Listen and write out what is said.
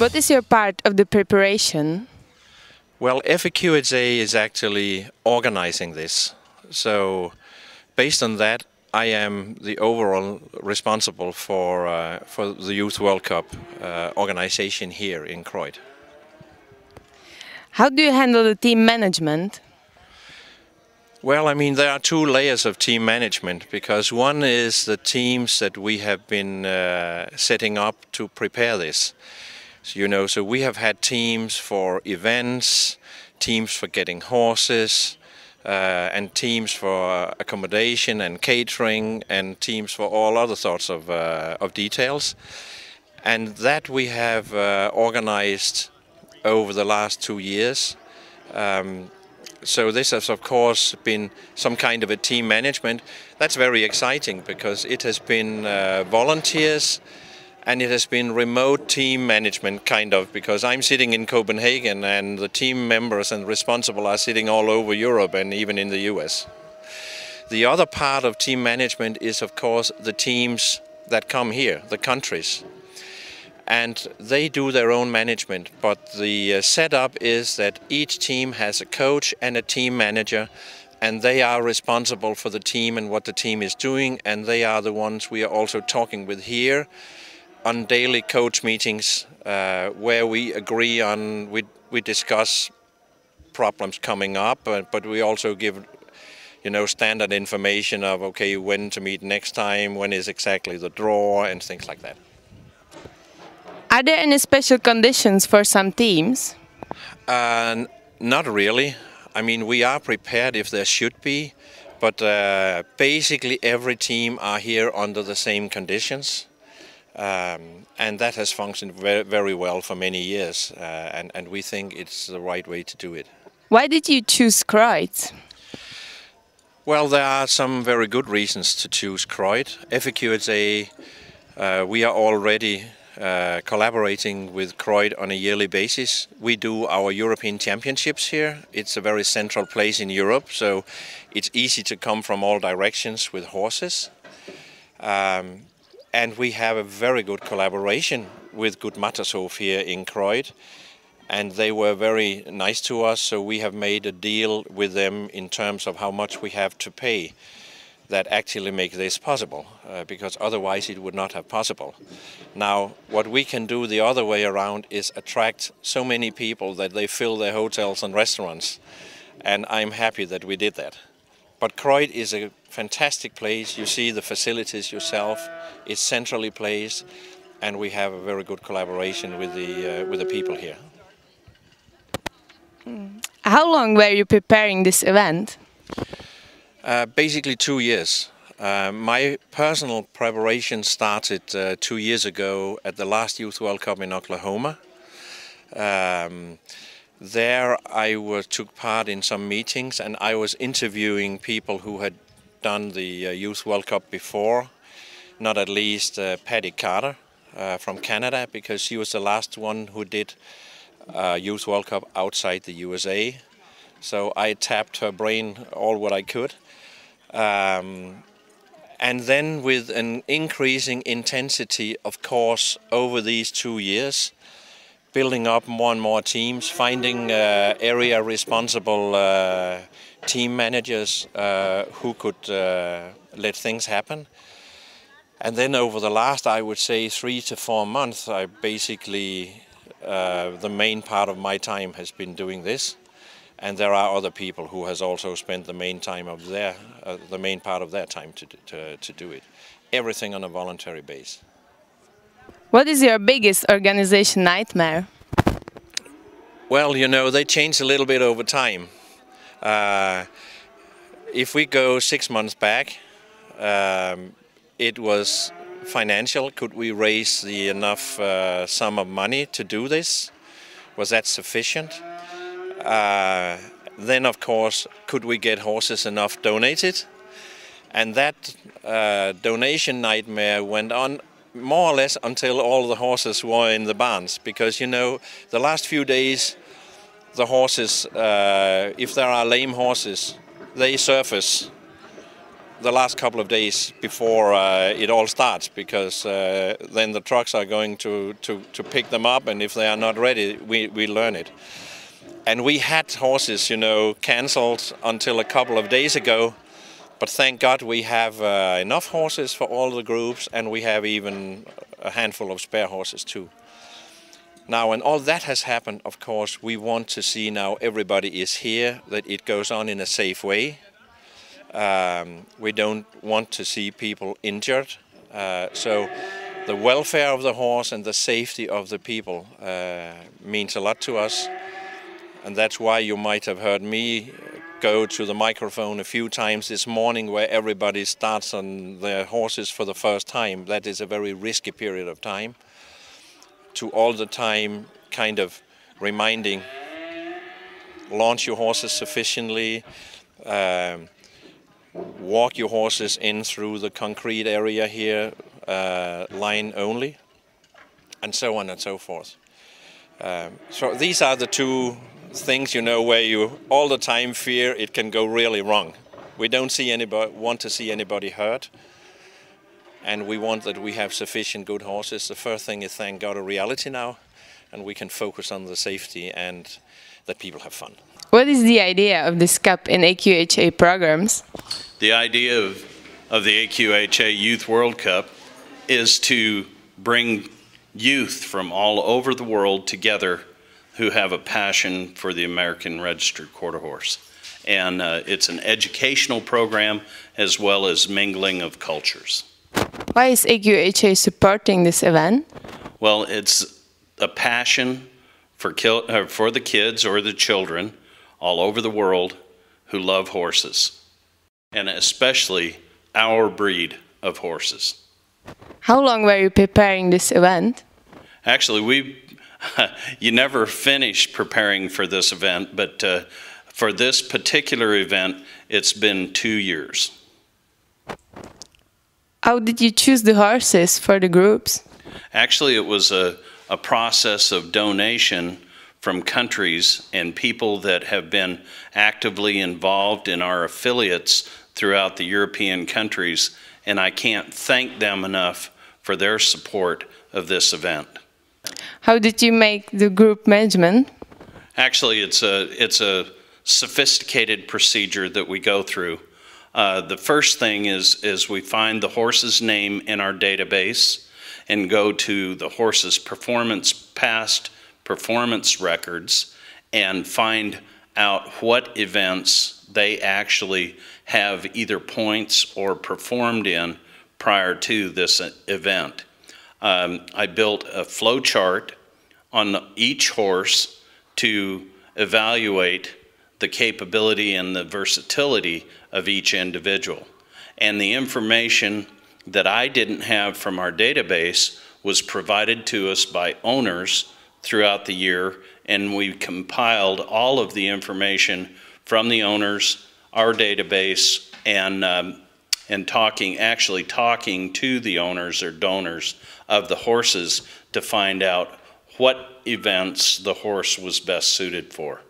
What is your part of the preparation? Well, FAQHA is actually organizing this. So based on that, I am the overall responsible for the Youth World Cup organization here in Croyd. How do you handle the team management? Well, I mean, there are two layers of team management, because one is the teams that we have been setting up to prepare this. So, so we have had teams for events, teams for getting horses, and teams for accommodation and catering, and teams for all other sorts of details. And that we have organized over the last 2 years. So this has of course been some kind of a team management. That's very exciting, because it has been volunteers, and it has been remote team management kind of, because I'm sitting in Copenhagen and the team members and responsible are sitting all over Europe and even in the US. The other part of team management is of course the teams that come here, the countries. And they do their own management, but the setup is that each team has a coach and a team manager, and they are responsible for the team and what the team is doing, and they are the ones we are also talking with here on daily coach meetings, where we agree on, we discuss problems coming up, but we also give standard information of, okay, when to meet next time, when is exactly the draw, and things like that. Are there any special conditions for some teams? Not really. I mean, we are prepared if there should be, but basically every team are here under the same conditions. And that has functioned very, very well for many years, and we think it's the right way to do it. Why did you choose Croyd? Well, there are some very good reasons to choose Croyd. FAQHA, we are already collaborating with Croyd on a yearly basis. We do our European Championships here. It's a very central place in Europe, so it's easy to come from all directions with horses. And we have a very good collaboration with Good Mattershof here in Croyd, and they were very nice to us, so we have made a deal with them in terms of how much we have to pay that actually make this possible, because otherwise it would not have possible. Now, what we can do the other way around is attract so many people that they fill their hotels and restaurants, and I'm happy that we did that. But Croyd is a fantastic place. You see the facilities yourself. It's centrally placed, and we have a very good collaboration with the people here. How long were you preparing this event? Basically 2 years. My personal preparation started 2 years ago at the last Youth World Cup in Oklahoma. There I took part in some meetings, and I was interviewing people who had done the Youth World Cup before, not at least Patty Carter from Canada, because she was the last one who did Youth World Cup outside the USA. So I tapped her brain all what I could. And then with an increasing intensity, of course, over these 2 years, building up more and more teams, finding area responsible team managers who could let things happen. And then over the last, I would say, 3 to 4 months, I basically, the main part of my time has been doing this. And there are other people who has also spent the main time of the main part of their time to do it. Everything on a voluntary base. What is your biggest organization nightmare? Well, they change a little bit over time. If we go 6 months back, it was financial. Could we raise enough sum of money to do this? Was that sufficient? Then, of course, could we get horses enough donated? And that donation nightmare went on more or less until all the horses were in the barns, because the last few days the horses, if there are lame horses, they surface the last couple of days before it all starts, because then the trucks are going to pick them up, and if they are not ready, we learn it. And we had horses, you know, cancelled until a couple of days ago, but thank God we have enough horses for all the groups, and we have even a handful of spare horses too. Now, when all that has happened, of course, we want to see now everybody is here, that it goes on in a safe way. We don't want to see people injured. So the welfare of the horse and the safety of the people means a lot to us. And that's why you might have heard me go to the microphone a few times this morning, where everybody starts on their horses for the first time. That is a very risky period of time. To all the time kind of reminding, launch your horses sufficiently, walk your horses in through the concrete area here, line only, and so on and so forth. So these are the two things, you know, where you all the time fear it can go really wrong. We don't want to see anybody hurt, and we want that we have sufficient good horses. The first thing is, thank God, a reality now, and we can focus on the safety and that people have fun. What is the idea of this cup in AQHA programs? The idea of the AQHA Youth World Cup is to bring youth from all over the world together who have a passion for the American Registered Quarter Horse. And it's an educational program as well as mingling of cultures. Why is AQHA supporting this event? Well, it's a passion for the kids or the children all over the world who love horses, and especially our breed of horses. How long were you preparing this event? Actually, you never finish preparing for this event, but for this particular event, it's been 2 years. How did you choose the horses for the groups? Actually, it was a process of donation from countries and people that have been actively involved in our affiliates throughout the European countries, and I can't thank them enough for their support of this event. How did you make the group management? Actually, it's a sophisticated procedure that we go through. The first thing is we find the horse's name in our database and go to the horse's past performance records and find out what events they actually have either points or performed in prior to this event. I built a flow chart on each horse to evaluate the capability and the versatility of each individual. And the information that I didn't have from our database was provided to us by owners throughout the year, and we compiled all of the information from the owners, our database, and actually talking to the owners or donors of the horses to find out what events the horse was best suited for.